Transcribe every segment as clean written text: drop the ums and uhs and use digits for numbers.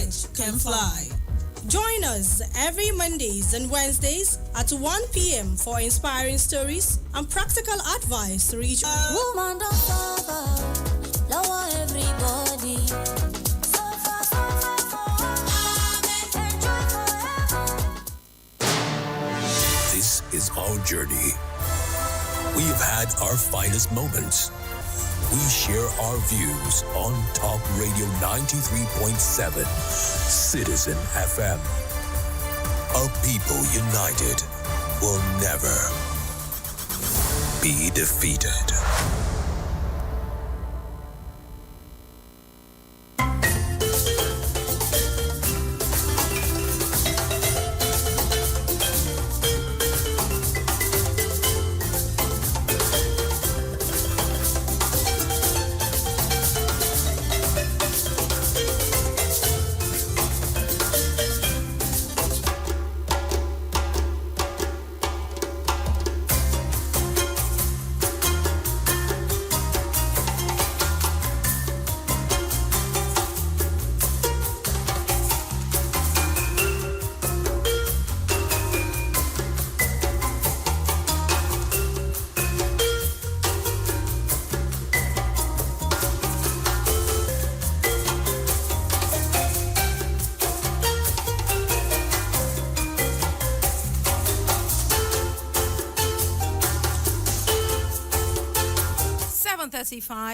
birds can fly. Join us every Mondays and Wednesdays at 1 p.m. for inspiring stories and practical advice to reach woman don't suffer, lower everybody. This is our journey. We've had our finest moments. We share our views on Talk Radio 93.7, Citizen FM. A people united will never be defeated.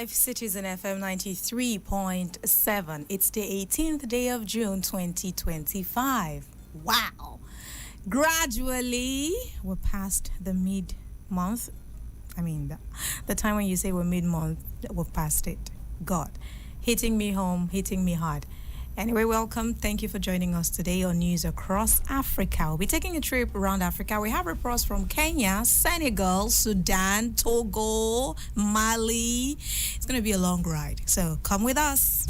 Citizen FM 93.7. It's the 18th day of June 2025. Wow. Gradually, we're past the mid-month. I mean, the time when you say we're mid-month, we've passed it. God, hitting me home, hitting me hard. Anyway, welcome. Thank you for joining us today on News Across Africa. We'll be taking a trip around Africa. We have reports from Kenya, Senegal, Sudan, Togo, Mali. It's going to be a long ride, so come with us.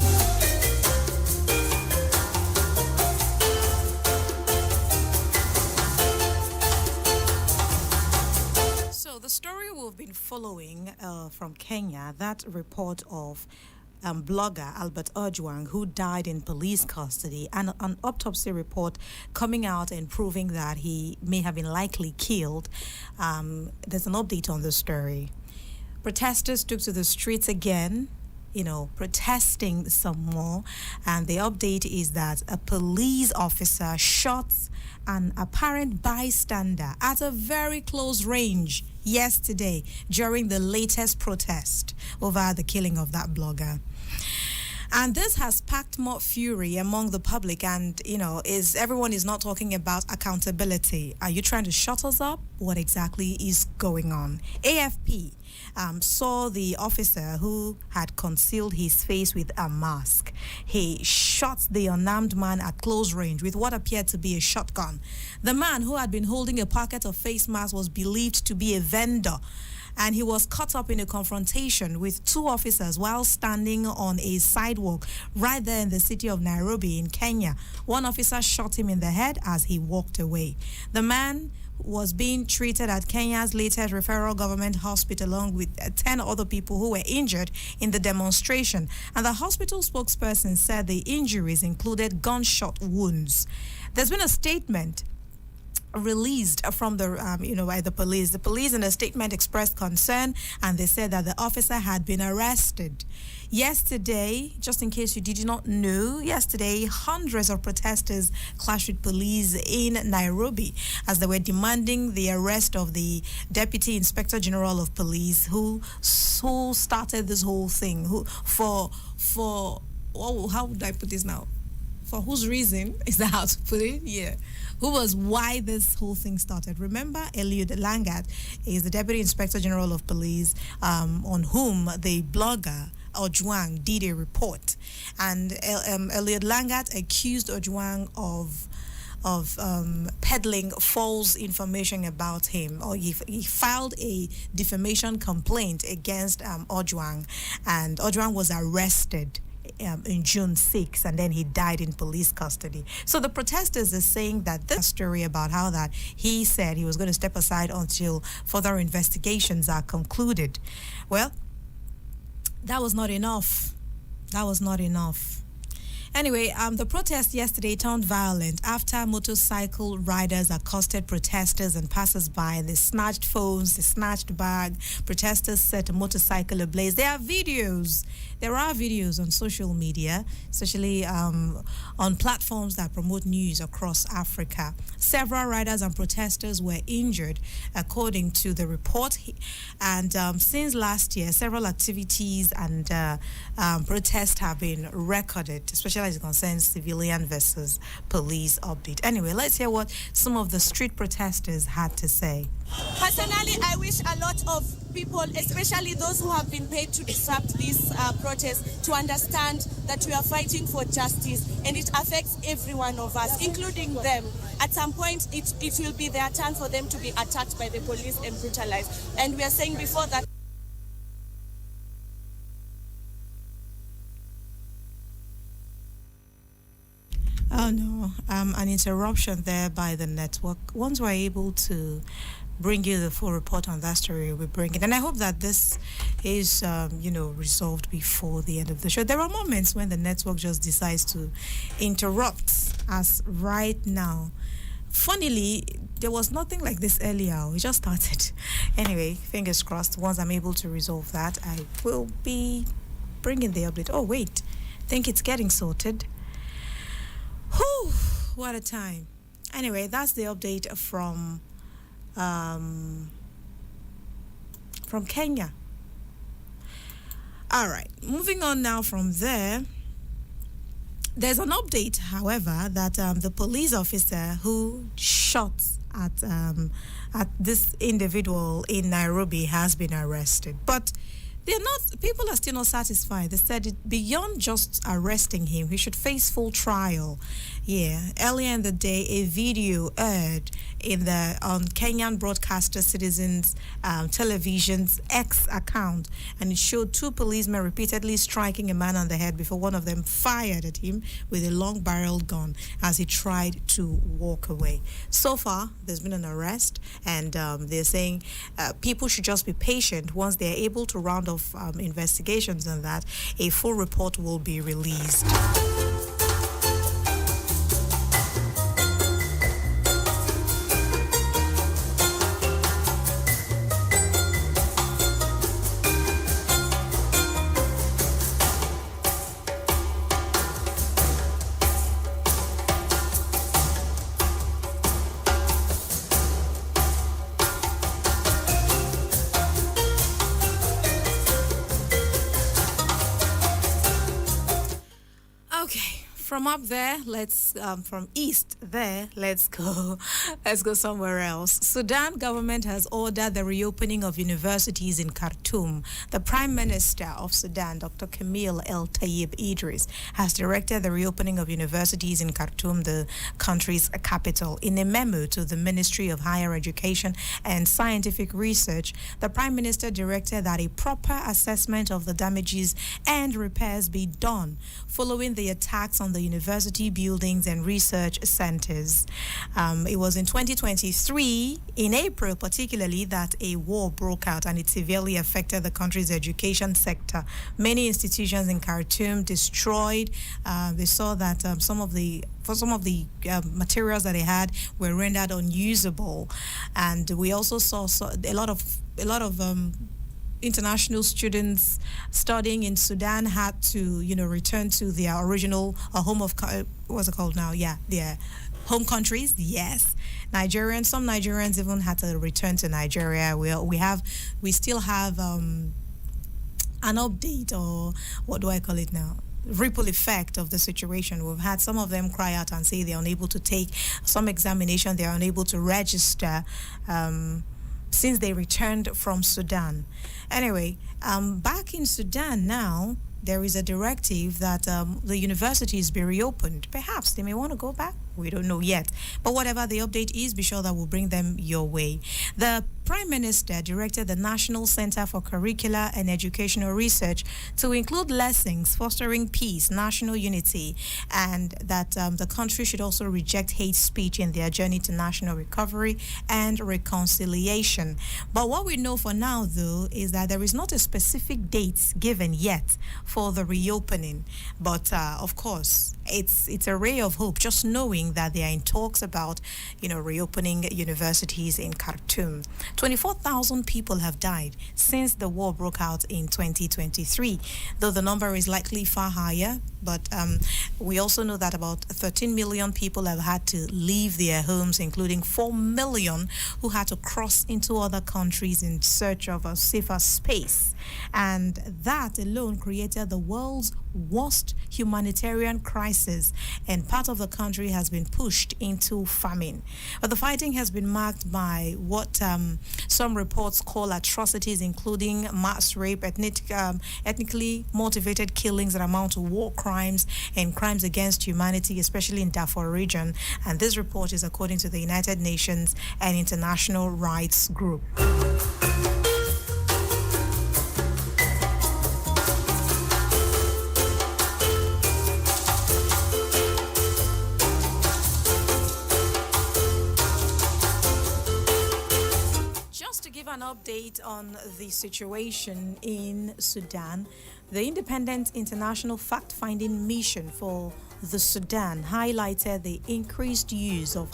So the story we've been following from Kenya, that report of blogger Albert Ojwang, who died in police custody, and an autopsy report coming out and proving that he may have been likely killed. There's an update on the story. Protesters took to the streets again, protesting some more. And the update is that a police officer shot an apparent bystander at a very close range yesterday during the latest protest over the killing of that blogger. And this has sparked more fury among the public, and everyone is not talking about accountability. Are you trying to shut us up? What exactly is going on? AFP saw the officer who had concealed his face with a mask. He shot the unarmed man at close range with what appeared to be a shotgun. The man, who had been holding a packet of face masks, was believed to be a vendor, and he was caught up in a confrontation with two officers while standing on a sidewalk right there in the city of Nairobi in Kenya. One officer shot him in the head as he walked away. The man was being treated at Kenya's latest referral government hospital along with 10 other people who were injured in the demonstration. And the hospital spokesperson said the injuries included gunshot wounds. There's been a statement released from the by the police. The police in a statement expressed concern, and they said that the officer had been arrested. Yesterday, just in case you did not know, yesterday hundreds of protesters clashed with police in Nairobi as they were demanding the arrest of the Deputy Inspector General of Police who started this whole thing. How would I put this now? For whose reason is that how to put it? Yeah. Who was why this whole thing started? Remember, Eliud Langat is the Deputy Inspector General of Police on whom the blogger Ojwang did a report. And Eliud Langat accused Ojwang of peddling false information about him, or he filed a defamation complaint against Ojwang, and Ojwang was arrested in June 6, and then he died in police custody. So the protesters are saying that this story about how that he said he was going to step aside until further investigations are concluded. Well, that was not enough. Anyway, the protest yesterday turned violent after motorcycle riders accosted protesters and passers-by. They snatched phones, they snatched bag. Protesters set a motorcycle ablaze. There are videos. There are videos on social media, especially on platforms that promote news across Africa. Several riders and protesters were injured, according to the report. And since last year, several activities and protests have been recorded, especially as it concerns civilian versus police update. Anyway, let's hear what some of the street protesters had to say. Personally, I wish a lot of people, especially those who have been paid to disrupt this protest, to understand that we are fighting for justice and it affects every one of us, including them. At some point, it will be their turn for them to be attacked by the police and brutalized. And we are saying before that. Oh no, an interruption there by the network. Once we're able to bring you the full report on that story, we'll bring it. And I hope that this is, resolved before the end of the show. There are moments when the network just decides to interrupt, as right now. Funnily, there was nothing like this earlier. We just started. Anyway, fingers crossed. Once I'm able to resolve that, I will be bringing the update. Oh, wait. I think it's getting sorted. Whew, what a time. Anyway, that's the update from Kenya. All right, moving on now from there. There's an update, however, that the police officer who shot at this individual in Nairobi has been arrested. But people are still not satisfied. They said beyond just arresting him, he should face full trial. Yeah, earlier in the day, a video aired on Kenyan broadcaster Citizens Television's X account, and it showed two policemen repeatedly striking a man on the head before one of them fired at him with a long-barreled gun as he tried to walk away. So far, there's been an arrest, and they're saying people should just be patient. Once they're able to round off investigations on that, a full report will be released. From up there, from east there, let's go somewhere else. Sudan government has ordered the reopening of universities in Khartoum. The Prime Minister of Sudan, Dr. Camille El Tayyib Idris, has directed the reopening of universities in Khartoum, the country's capital. In a memo to the Ministry of Higher Education and Scientific Research, the Prime Minister directed that a proper assessment of the damages and repairs be done following the attacks on the university buildings and research centers. It was in 2023, in April particularly, that a war broke out and it severely affected the country's education sector. Many institutions in Khartoum destroyed. They saw that some of the materials that they had were rendered unusable, and we also saw a lot of international students studying in Sudan had to, return to their original home of, what's it called now? Yeah, their home countries. Yes, some Nigerians even had to return to Nigeria. We still have an update, or what do I call it now? Ripple effect of the situation. We've had some of them cry out and say they're unable to take some examination, they're unable to register since they returned from Sudan. Anyway, back in Sudan now, there is a directive that the universities be reopened. Perhaps they may want to go back. We don't know yet. But whatever the update is, be sure that we'll bring them your way. The Prime Minister directed the National Center for Curricular and Educational Research to include lessons fostering peace, national unity, and that the country should also reject hate speech in their journey to national recovery and reconciliation. But what we know for now, though, is that there is not a specific date given yet for the reopening. But of course, it's a ray of hope just knowing that they are in talks about, reopening universities in Khartoum. 24,000 people have died since the war broke out in 2023, though the number is likely far higher. But we also know that about 13 million people have had to leave their homes, including 4 million who had to cross into other countries in search of a safer space. And that alone created the world's worst humanitarian crisis, and part of the country has been pushed into famine. But the fighting has been marked by what some reports call atrocities, including mass rape, ethnically motivated killings that amount to war crimes and crimes against humanity, especially in Darfur region. And this report is according to the United Nations and International Rights Group. An update on the situation in Sudan. The Independent International Fact-Finding Mission for the Sudan highlighted the increased use of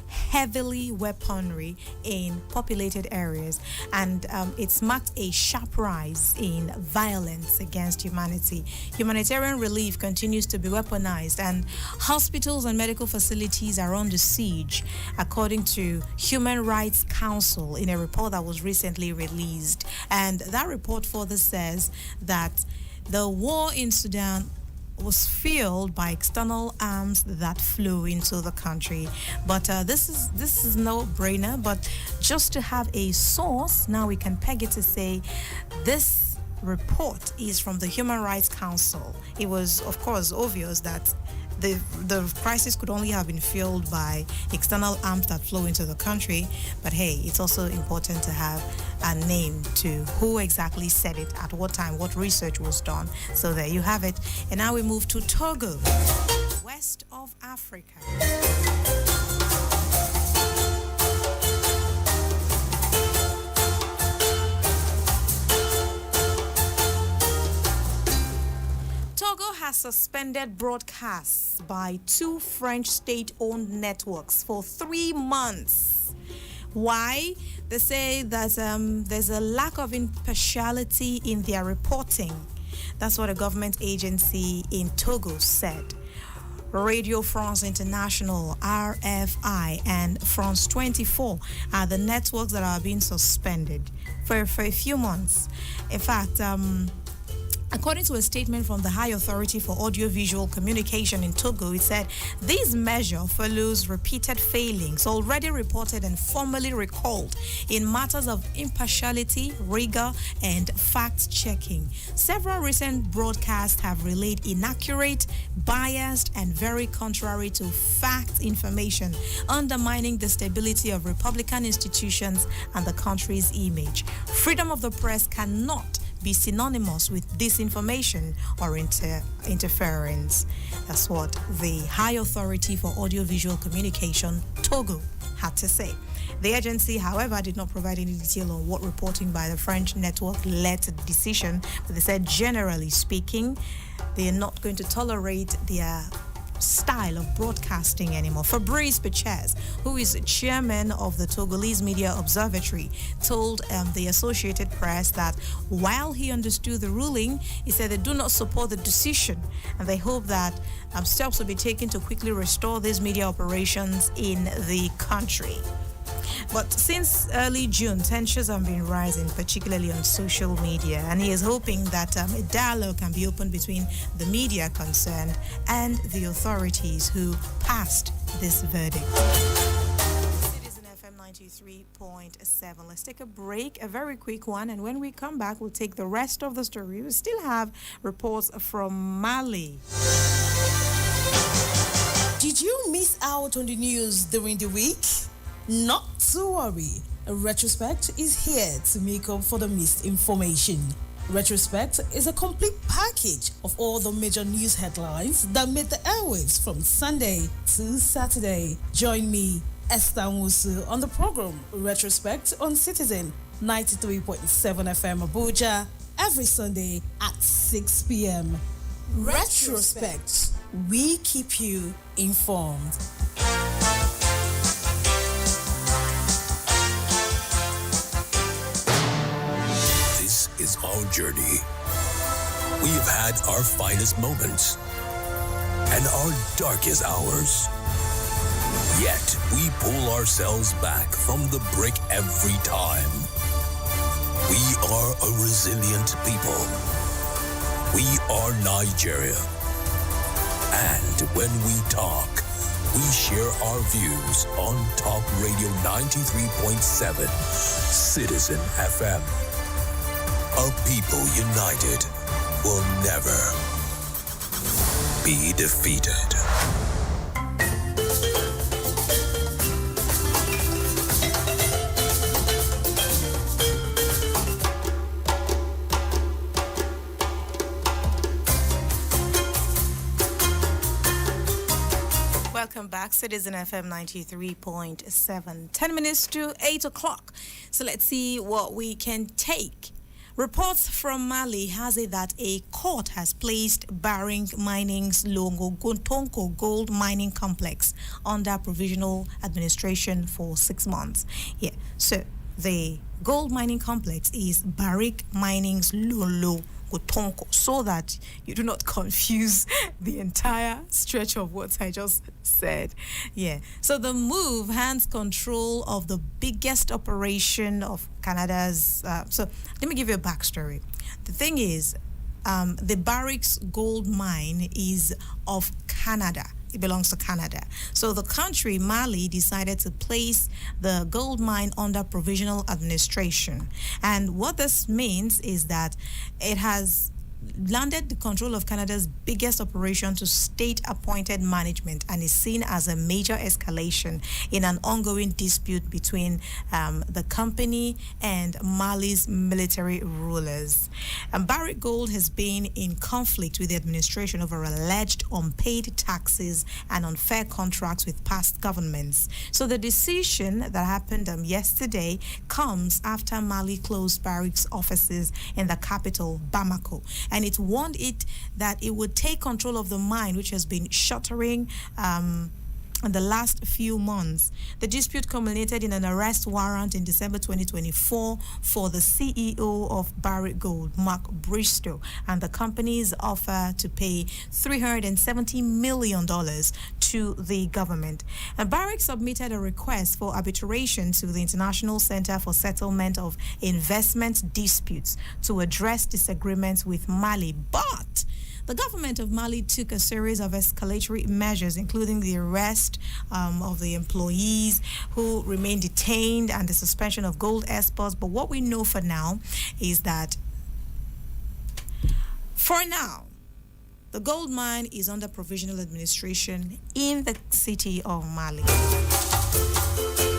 heavily weaponry in populated areas, and it's marked a sharp rise in violence against humanity. Humanitarian relief continues to be weaponized, and hospitals and medical facilities are under siege, according to Human Rights Council in a report that was recently released. And that report further says that the war in Sudan was fueled by external arms that flew into the country. But this is no brainer. But just to have a source, now we can peg it to say this report is from the Human Rights Council. It was, of course, obvious that the crisis could only have been fueled by external arms that flow into the country. But hey, it's also important to have a name to who exactly said it, at what time, what research was done. So there you have it. And now we move to Togo, west of Africa. Togo has suspended broadcasts by 2 French state-owned networks for 3 months. Why? They say that there's a lack of impartiality in their reporting. That's what a government agency in Togo said. Radio France International, RFI, and France 24 are the networks that are being suspended for a few months. In fact, according to a statement from the High Authority for Audiovisual Communication in Togo, it said this measure follows repeated failings already reported and formally recalled in matters of impartiality, rigor, and fact-checking. Several recent broadcasts have relayed inaccurate, biased, and very contrary to fact information, undermining the stability of Republican institutions and the country's image. Freedom of the press cannot be synonymous with disinformation or interference. That's what the High Authority for Audiovisual Communication, Togo, had to say. The agency, however, did not provide any detail on what reporting by the French network led to the decision, but they said, generally speaking, they are not going to tolerate their style of broadcasting anymore. Fabrice Pechez, who is chairman of the Togolese Media Observatory, told the Associated Press that while he understood the ruling, he said they do not support the decision and they hope that steps will be taken to quickly restore these media operations in the country. But since early June, tensions have been rising, particularly on social media, and he is hoping that a dialogue can be opened between the media concerned and the authorities who passed this verdict. Citizen FM 93.7. Let's take a break, a very quick one, and when we come back, we'll take the rest of the story. We still have reports from Mali. Did you miss out on the news during the week? Not to worry. Retrospect is here to make up for the missed information. Retrospect is a complete package of all the major news headlines that made the airwaves from Sunday to Saturday. Join me, Esther Nwusu, on the program Retrospect on Citizen 93.7 FM Abuja every Sunday at 6 p.m. Retrospect. We keep you informed. This is our journey. We have had our finest moments and our darkest hours. Yet we pull ourselves back from the brick every time. We are a resilient people. We are Nigeria. And when we talk, we share our views on Talk Radio 93.7 Citizen FM. A people united will never be defeated. Welcome back, Citizen FM 93.7. 10 minutes to 8 o'clock. So let's see what we can take. Reports from Mali has it that a court has placed Barrick Mining's Longo Gontonko gold mining complex under provisional administration for 6 months. Yeah, so the gold mining complex is Barrick Mining's Lolo Gotonko, so that you do not confuse the entire stretch of what I just said. Yeah. So the move hands control of the biggest operation of Canada's. So let me give you a backstory. The thing is, the Barrick's gold mine is of Canada. It belongs to Canada. So the country, Mali, decided to place the gold mine under provisional administration. And what this means is that it has landed the control of Canada's biggest operation to state-appointed management and is seen as a major escalation in an ongoing dispute between the company and Mali's military rulers. Barrick Gold has been in conflict with the administration over alleged unpaid taxes and unfair contracts with past governments. So the decision that happened yesterday comes after Mali closed Barrick's offices in the capital, Bamako. And it warned it that it would take control of the mine, which has been shuttering in the last few months. The dispute culminated in an arrest warrant in December 2024 for the CEO of Barrick Gold, Mark Bristow, and the company's offer to pay $370 million to the government. And Barrick submitted a request for arbitration to the International Center for Settlement of Investment Disputes to address disagreements with Mali, but the government of Mali took a series of escalatory measures, including the arrest of the employees who remain detained and the suspension of gold exports. But what we know for now is that, for now, the gold mine is under provisional administration in the city of Mali.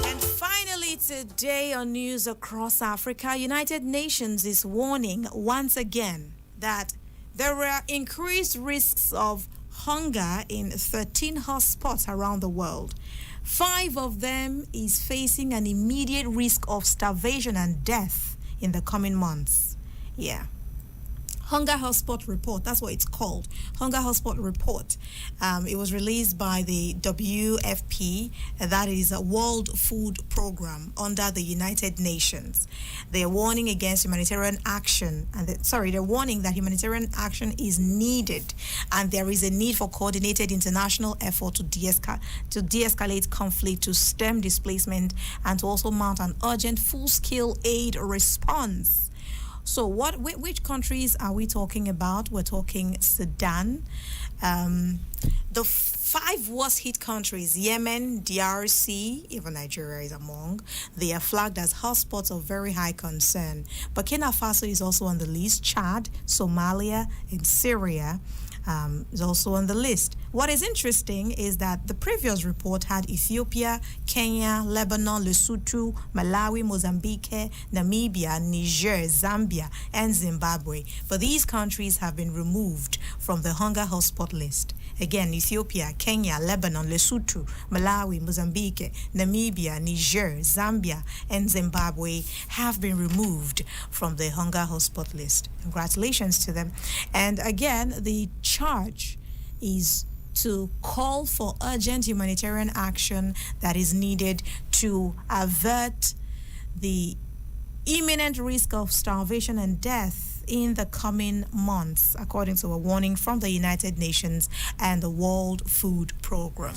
And finally, today on News Across Africa, United Nations is warning once again that there are increased risks of hunger in 13 hotspots around the world. 5 of them is facing an immediate risk of starvation and death in the coming months. Yeah. Hunger Hotspot Report, that's what it's called. Hunger Hotspot Report. It was released by the WFP, that is a World Food Program under the United Nations. They're warning against humanitarian action, and they're warning that humanitarian action is needed, and there is a need for coordinated international effort to de-escalate conflict, to stem displacement, and to also mount an urgent full-scale aid response. So which countries are we talking about? We're talking Sudan. The 5 worst hit countries, Yemen, DRC, even Nigeria is among. They are flagged as hotspots of very high concern. Burkina Faso is also on the list. Chad, Somalia, and Syria is also on the list. What is interesting is that the previous report had Ethiopia, Kenya, Lebanon, Lesotho, Malawi, Mozambique, Namibia, Niger, Zambia, and Zimbabwe. But these countries have been removed from the hunger hotspot list. Again, Ethiopia, Kenya, Lebanon, Lesotho, Malawi, Mozambique, Namibia, Niger, Zambia, and Zimbabwe have been removed from the hunger hotspot list. Congratulations to them. And again, the charge is to call for urgent humanitarian action that is needed to avert the imminent risk of starvation and death in the coming months, according to a warning from the United Nations and the World Food Programme.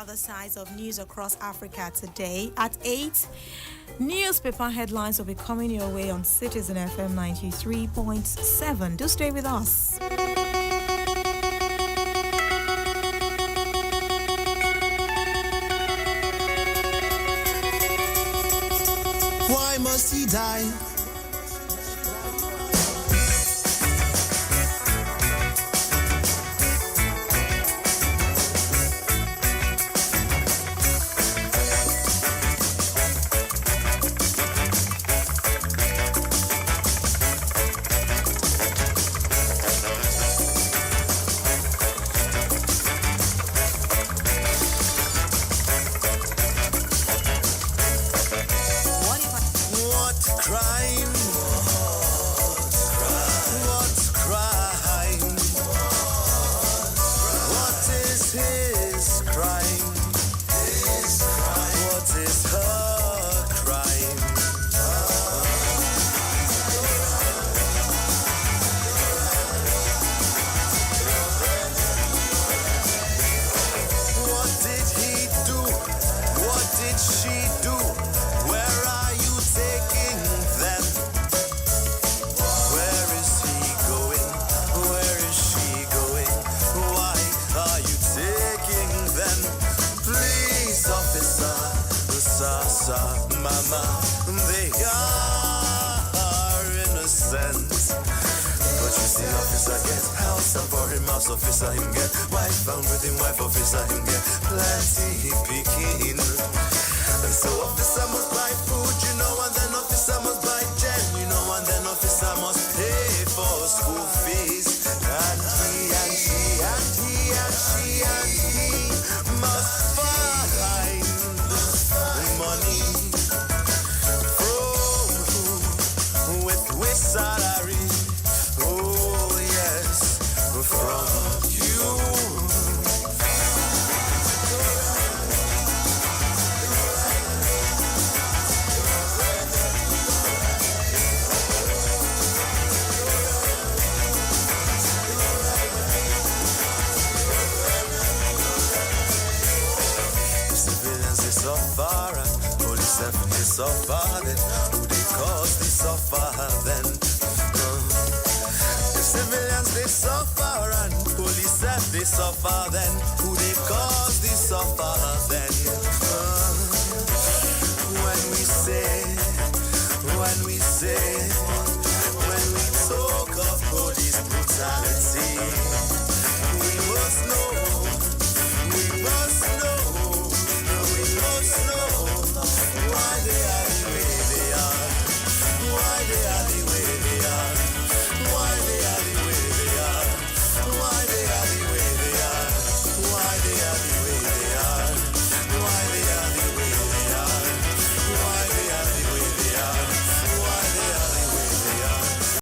The size of news across Africa today. At 8, newspaper headlines will be coming your way on Citizen FM 93.7. Do stay with us. Why must he die? Officer him get wife found with him wife officer him get plenty picking. And so officer must buy food, you know, and then officer must buy gem, you know, and then officer must pay for school fees. And he must find money from with which salary. Oh yes, from they suffer then, who they cause they suffer then. The civilians they suffer and police they suffer then, who they